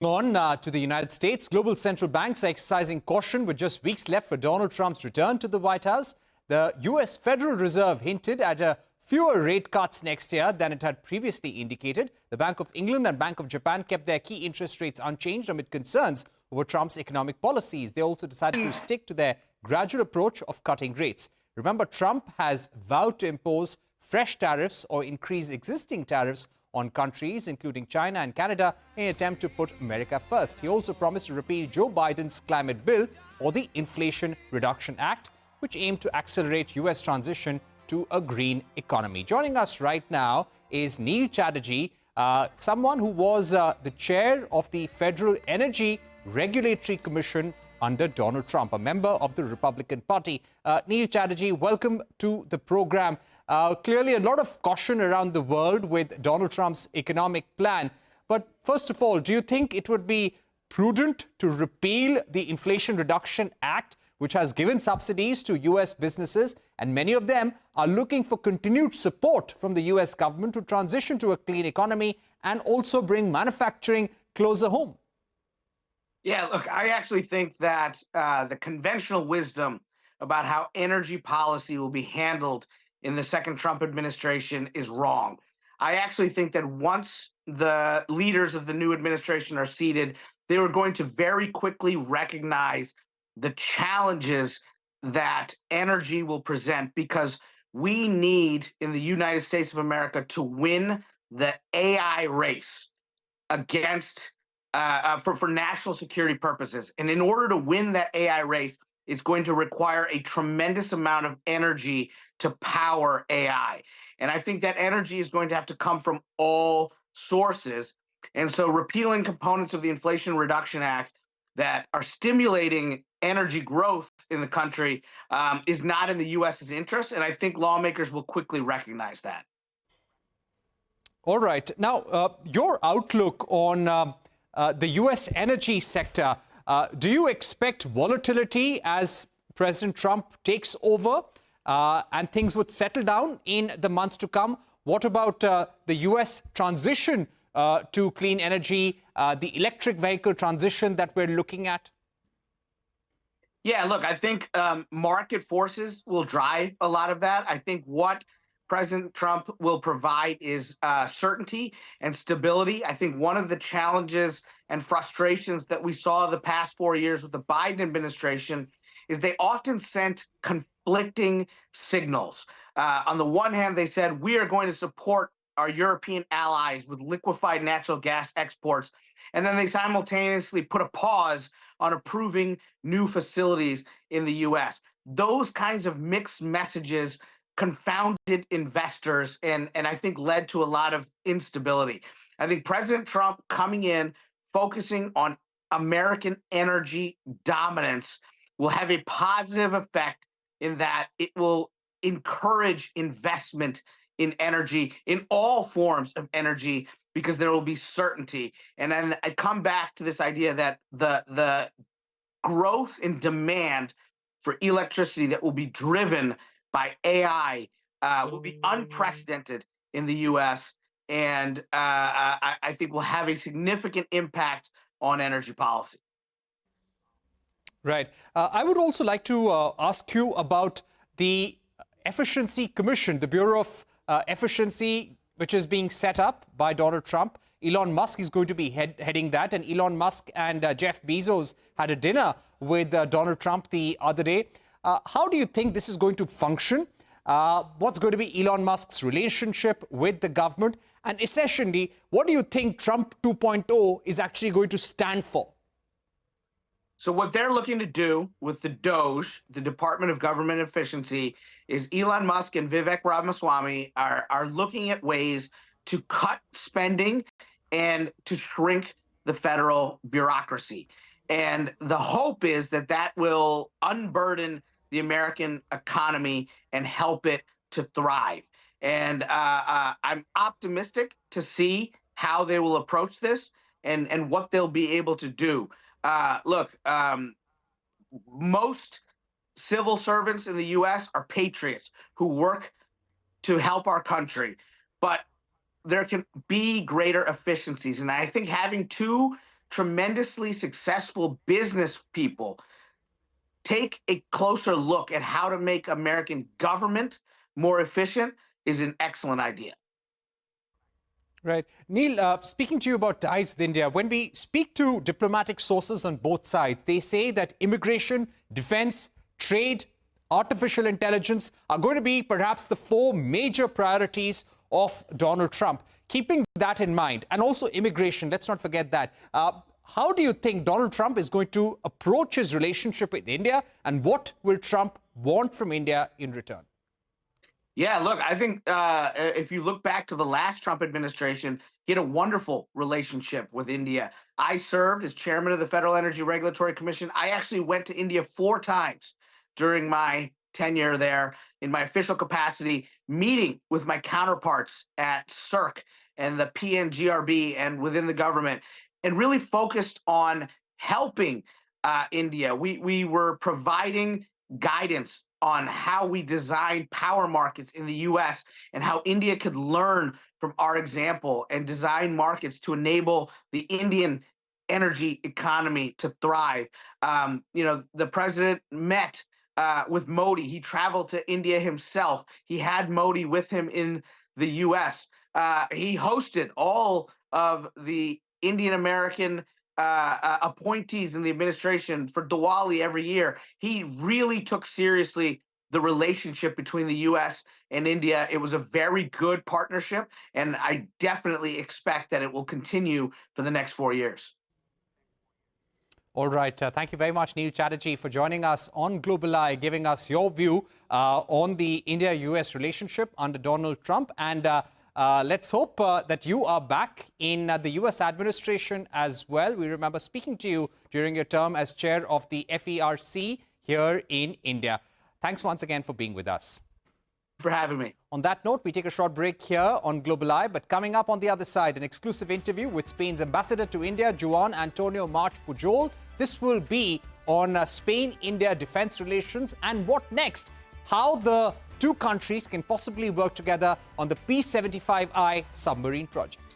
To the United States, global central banks are exercising caution with just weeks left for Donald Trump's return to the White House. The U.S. Federal Reserve hinted at fewer rate cuts next year than it had previously indicated. The Bank of England and Bank of Japan kept their key interest rates unchanged amid concerns over Trump's economic policies. They also decided to stick to their gradual approach of cutting rates. Remember, Trump has vowed to impose fresh tariffs or increase existing tariffs on countries, including China and Canada, in an attempt to put America first. He also promised to repeal Joe Biden's climate bill or the Inflation Reduction Act, which aimed to accelerate U.S. transition to a green economy. Joining us right now is Neil Chatterjee, someone who was the chair of the Federal Energy Regulatory Commission under Donald Trump, a member of the Republican Party. Neil Chatterjee, welcome to the program. Clearly, a lot of caution around the world with Donald Trump's economic plan. But first of all, do you think it would be prudent to repeal the Inflation Reduction Act, which has given subsidies to U.S. businesses, and many of them are looking for continued support from the U.S. government to transition to a clean economy and also bring manufacturing closer home? Yeah, look, I actually think that the conventional wisdom about how energy policy will be handled in the second Trump administration is wrong. I actually think that once the leaders of the new administration are seated, they were going to very quickly recognize the challenges that energy will present, because we need in the United States of America to win the AI race against for national security purposes. And in order to win that AI race, it's going to require a tremendous amount of energy to power AI. And I think that energy is going to have to come from all sources. And so repealing components of the Inflation Reduction Act that are stimulating energy growth in the country is not in the U.S.'s interest. And I think lawmakers will quickly recognize that. All right. Now, your outlook on the U.S. energy sector, do you expect volatility as President Trump takes over and things would settle down in the months to come? What about the U.S. transition to clean energy, the electric vehicle transition that we're looking at? Yeah, look, I think market forces will drive a lot of that. I think what President Trump will provide is certainty and stability. I think one of the challenges and frustrations that we saw the past 4 years with the Biden administration is they often sent conflicting signals. On the one hand, they said, we are going to support our European allies with liquefied natural gas exports. And then they simultaneously put a pause on approving new facilities in the U.S. Those kinds of mixed messages confounded investors and I think led to a lot of instability. I think President Trump coming in, focusing on American energy dominance will have a positive effect in that it will encourage investment in energy, in all forms of energy, because there will be certainty. And then I come back to this idea that the growth in demand for electricity that will be driven by AI will be unprecedented in the U.S. and I think will have a significant impact on energy policy. Right. I would also like to ask you about the Efficiency Commission, the Bureau of Efficiency, which is being set up by Donald Trump. Elon Musk is going to be heading that, and Elon Musk and Jeff Bezos had a dinner with Donald Trump the other day. How do you think this is going to function? What's going to be Elon Musk's relationship with the government? And essentially, what do you think Trump 2.0 is actually going to stand for? So what they're looking to do with the DOGE, the Department of Government Efficiency, is Elon Musk and Vivek Ramaswamy are looking at ways to cut spending and to shrink the federal bureaucracy. And the hope is that that will unburden the American economy and help it to thrive. And I'm optimistic to see how they will approach this and what they'll be able to do. Look, most civil servants in the U.S. are patriots who work to help our country, but there can be greater efficiencies. And I think having two tremendously successful business people take a closer look at how to make American government more efficient is an excellent idea. Right. Neil, speaking to you about ties with India, when we speak to diplomatic sources on both sides, they say that immigration, defense, trade, artificial intelligence are going to be perhaps the four major priorities of Donald Trump. Keeping that in mind, and also immigration, let's not forget that. How do you think Donald Trump is going to approach his relationship with India, and what will Trump want from India in return? Yeah, look, I think if you look back to the last Trump administration, he had a wonderful relationship with India. I served as chairman of the Federal Energy Regulatory Commission. I actually went to India 4 times during my tenure there in my official capacity, meeting with my counterparts at CERC and the PNGRB and within the government, and really focused on helping India. We were providing guidance on how we design power markets in the U.S. and how India could learn from our example and design markets to enable the Indian energy economy to thrive. The president met with Modi. He traveled to India himself. He had Modi with him in the U.S. He hosted all of the Indian American appointees in the administration for Diwali every year. He really took seriously the relationship between the U.S. and India. It was a very good partnership, and I definitely expect that it will continue for the next 4 years. All right. Thank you very much, Neil Chatterjee, for joining us on Global Eye, giving us your view on the India-U.S. relationship under Donald Trump. And let's hope that you are back in the U.S. administration as well. We remember speaking to you during your term as chair of the FERC here in India. Thanks once again for being with us. For having me. On that note, we take a short break here on Global Eye, but coming up on the other side, an exclusive interview with Spain's ambassador to India, Juan Antonio March Pujol. This will be on Spain-India defense relations and what next, how the two countries can possibly work together on the P-75I submarine project.